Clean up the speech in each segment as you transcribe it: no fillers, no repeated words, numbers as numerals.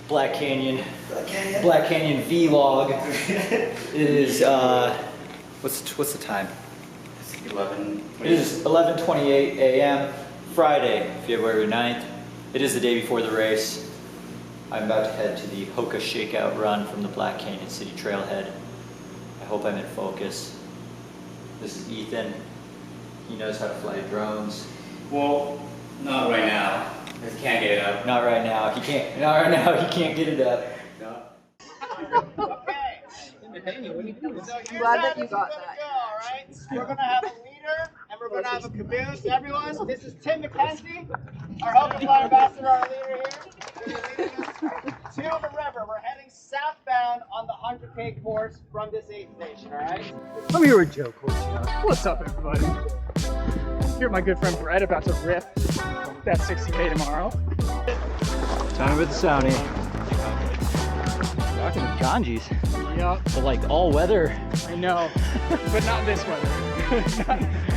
Black Canyon vlog. It is what's the time? It's 11. It is 11:28 a.m. Friday, February 9th. It is the day before the race. I'm about to head to the Hoka Shakeout run from the Black Canyon City Trailhead. I hope I'm in focus. This is Ethan. He knows how to fly drones. Well, not right now. He can't get it up. Not right now. He can't. Not right now. He can't get it up. Okay. So glad that you got that. All right. We're gonna have a leader and we're gonna have a caboose. Everyone, this is Tim McKenzie, our Hoka Fly ambassador, our leader here. We're leading us to the river. We're heading southbound on the 100K course from this aid station. All right. I'm here with Joe Corciano. What's up, everybody? Here, my good friend Brett about to rip that 60K tomorrow. Time with the Sony. Rocking the Ganjis. Yup. So like all weather. I know, but not this weather.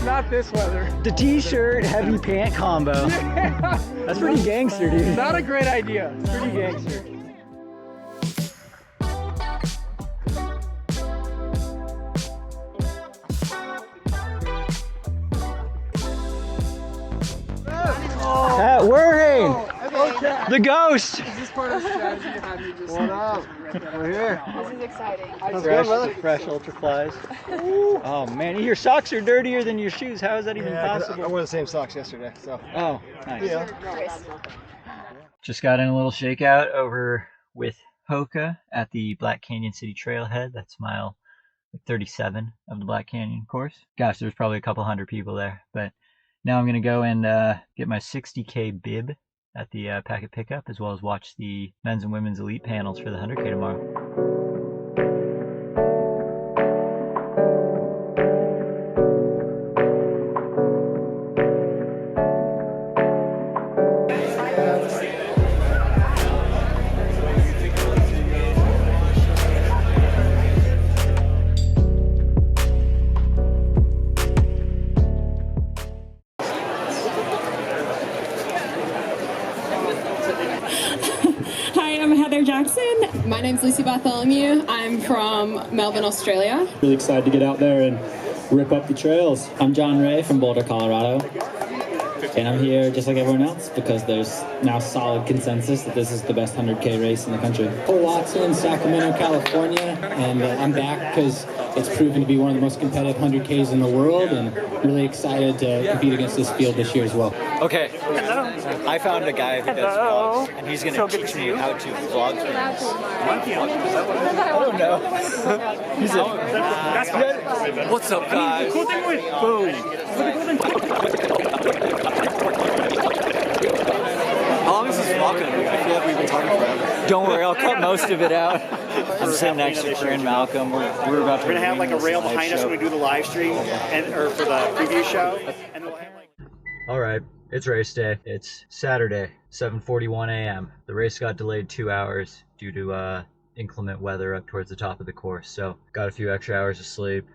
not this weather. The t-shirt, heavy pant combo. Yeah. That's pretty gangster, dude. Not a great idea. It's pretty gangster. We're the ghost. Is this part of the strategy to have me just... What up? We're here. This is exciting. Fresh ultra flies. Oh man, your socks are dirtier than your shoes. How is that even possible? I wore the same socks yesterday, so. Oh, nice. Yeah. Just got in a little shakeout over with Hoka at the Black Canyon City Trailhead. That's mile 37 of the Black Canyon course. Gosh, there's probably a couple hundred people there, but now I'm gonna go and get my 60K bib at the packet pickup, as well as watch the men's and women's elite panels for the 100K tomorrow. Jackson. My name's Lucy Bartholomew. I'm from Melbourne, Australia. Really excited to get out there and rip up the trails. I'm John Ray from Boulder, Colorado. And I'm here just like everyone else because there's now solid consensus that this is the best 100K race in the country. Paul Watson, Sacramento, California. And I'm back because it's proven to be one of the most competitive 100Ks in the world, and really excited to compete against this field this year as well. Okay, I found a guy who does vlogs, and he's going to teach me how to vlog things. I don't know. He's a, what's up, guys? How long is this vlog going to be? I feel like we've been talking forever. Don't worry, I'll cut most of it out. I'm sitting next to Corinne Malcolm. We're about to. We're gonna have like a rail behind us when we do the live stream, or for the preview show. And we'll have like... All right, it's race day. It's Saturday, 7:41 a.m. The race got delayed 2 hours due to inclement weather up towards the top of the course. So got a few extra hours of sleep.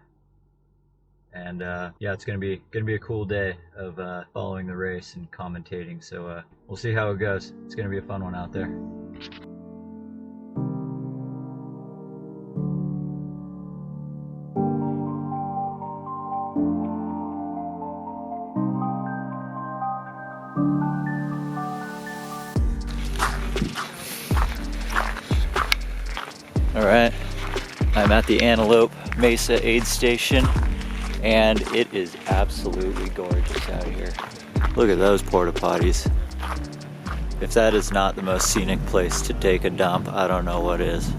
And yeah, it's gonna be a cool day of following the race and commentating. So we'll see how it goes. It's gonna be a fun one out there. All right, I'm at the Antelope Mesa aid station, and it is absolutely gorgeous out here. Look at those porta potties. If that is not the most scenic place to take a dump, I don't know what is.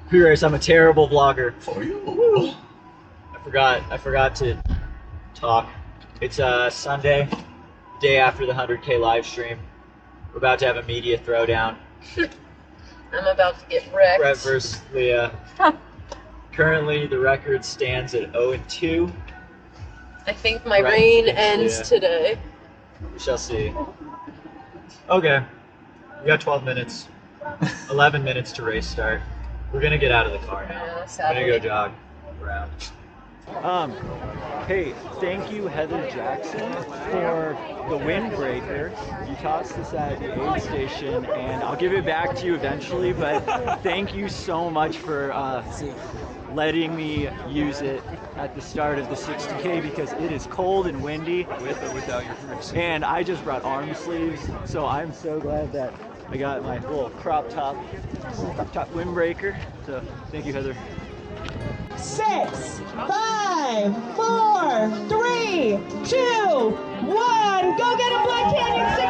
Pre-race. I'm a terrible vlogger. I forgot to talk. It's Sunday, day after the 100K live stream. We're about to have a media throwdown. I'm about to get wrecked. Brett versus Leah. Currently, the record stands at 0-2. I think my rain ends today. We shall see. Okay, we got 12 minutes, 11 minutes to race start. We're gonna get out of the car now. Yeah, We're gonna go jog around. Hey, thank you, Heather Jackson, for the windbreaker. You tossed this at the aid station, and I'll give it back to you eventually, but thank you so much for letting me use it at the start of the 60K because it is cold and windy. With or without your permission. And I just brought arm sleeves, so I'm so glad that I got my little crop top windbreaker. So thank you, Heather. 6, 5, 4, 3, 2, 1. Go get a Black Canyon 60K.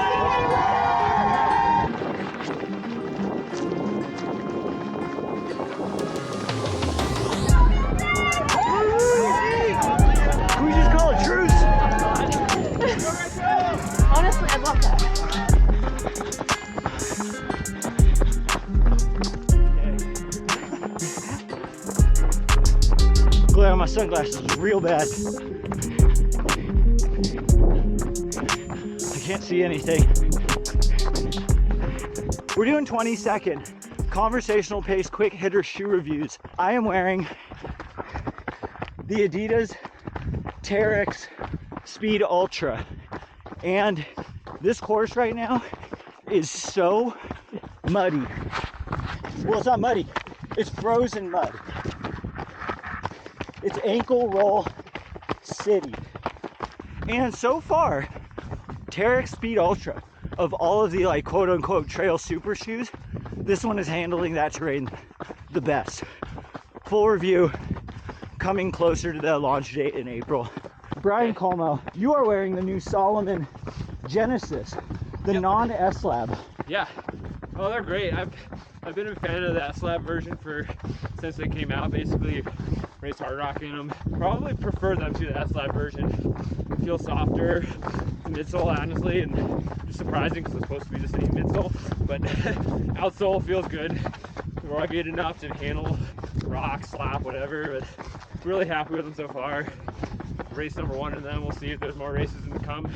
Can we just call it truce? Honestly, I'd love that. Glare on my sunglasses is real bad. I can't see anything. We're doing 20-second conversational pace quick hitter shoe reviews. I am wearing the Adidas Terex Speed Ultra, and this course right now is so muddy. Well, it's not muddy, it's frozen mud. It's ankle roll city. And so far, Terex Speed Ultra, of all of the like quote unquote trail super shoes, this one is handling that terrain the best. Full review coming closer to the launch date in April. Brian Colmo, you are wearing the new Solomon Genesis, the non-S-Lab. Yeah, oh, they're great. I've been a fan of the S-Lab version since they came out. Basically, race hard rocking them. Probably prefer them to the S-Lab version. It feels softer, the midsole honestly, and just surprising because it's supposed to be the same midsole. But outsole feels good, rugged enough to handle rock, slap, whatever. But really happy with them so far. Race number 1 in them. We'll see if there's more races to come.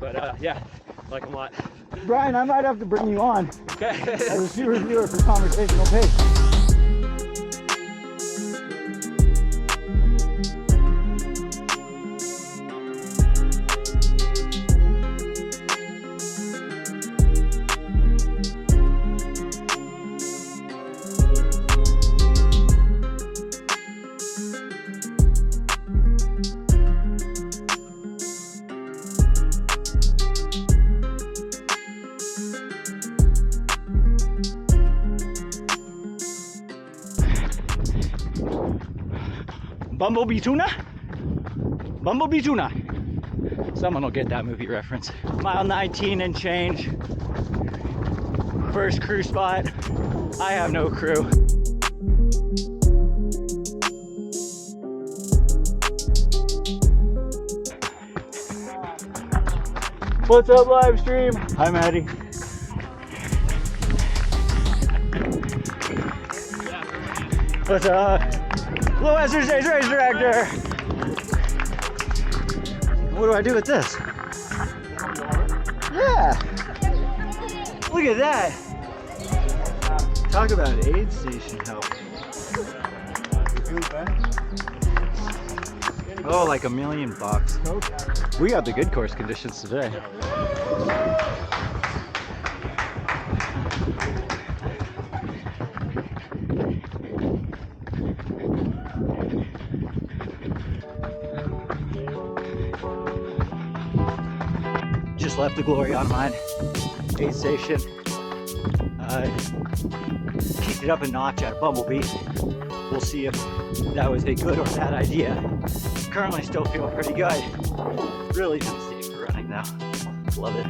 But yeah, like them a lot. Brian, I might have to bring you on Okay. as a shoe reviewer for Conversational Pace. Bumblebee Tuna? Bumblebee Tuna. Someone will get that movie reference. Mile 19 and change. First crew spot. I have no crew. What's up, Livestream? Hi, Maddie. What's up? Low Hazard Stage Race Director. What do I do with this? Yeah. Look at that. Talk about aid station help. Oh, like $1 million. We got the good course conditions today. Just left the Glory on mine. Aid station. Kicked it up a notch at Bumblebee. We'll see if that was a good or bad idea. Currently still feel pretty good. Really good stage for running now. Love it.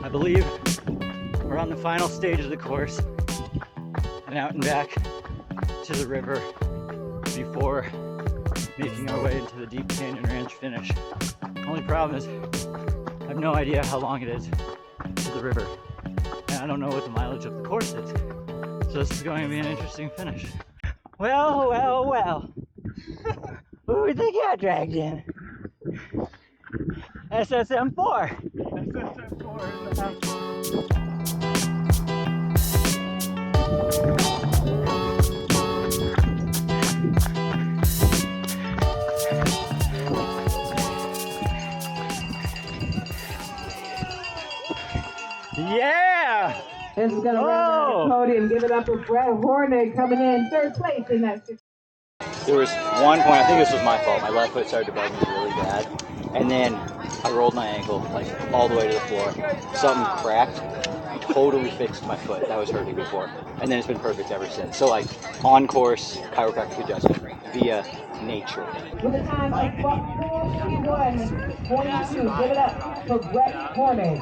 I believe we're on the final stage of the course and out and back to the river before making our way into the Deep Canyon Ranch finish. Only problem is I have no idea how long it is to the river, and I don't know what the mileage of the course is. So this is going to be an interesting finish. Well, well, well. Who do we think I dragged in? SSM4. SSM4 in the house. Yeah! This is gonna round the podium. Give it up for Brett Hornick coming in third place in that. There was one point, I think this was my fault. My left foot started to bug me really bad. And then I rolled my ankle like all the way to the floor. Something cracked. Totally fixed my foot. That was hurting before. And then it's been perfect ever since. So like on course, chiropractic adjustment via nature. With a time of 4:51.42. Give it up for Brett Hornick.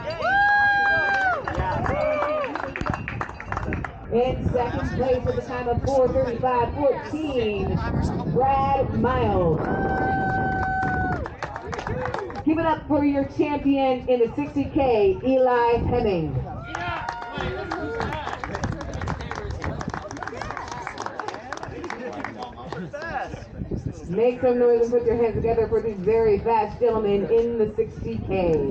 In second place with a time of 4:35.14, Brad Miles. Give it up for your champion in the 60K, Eli Hemming. Make some noise and put your hands together for these very fast gentlemen in the 60K.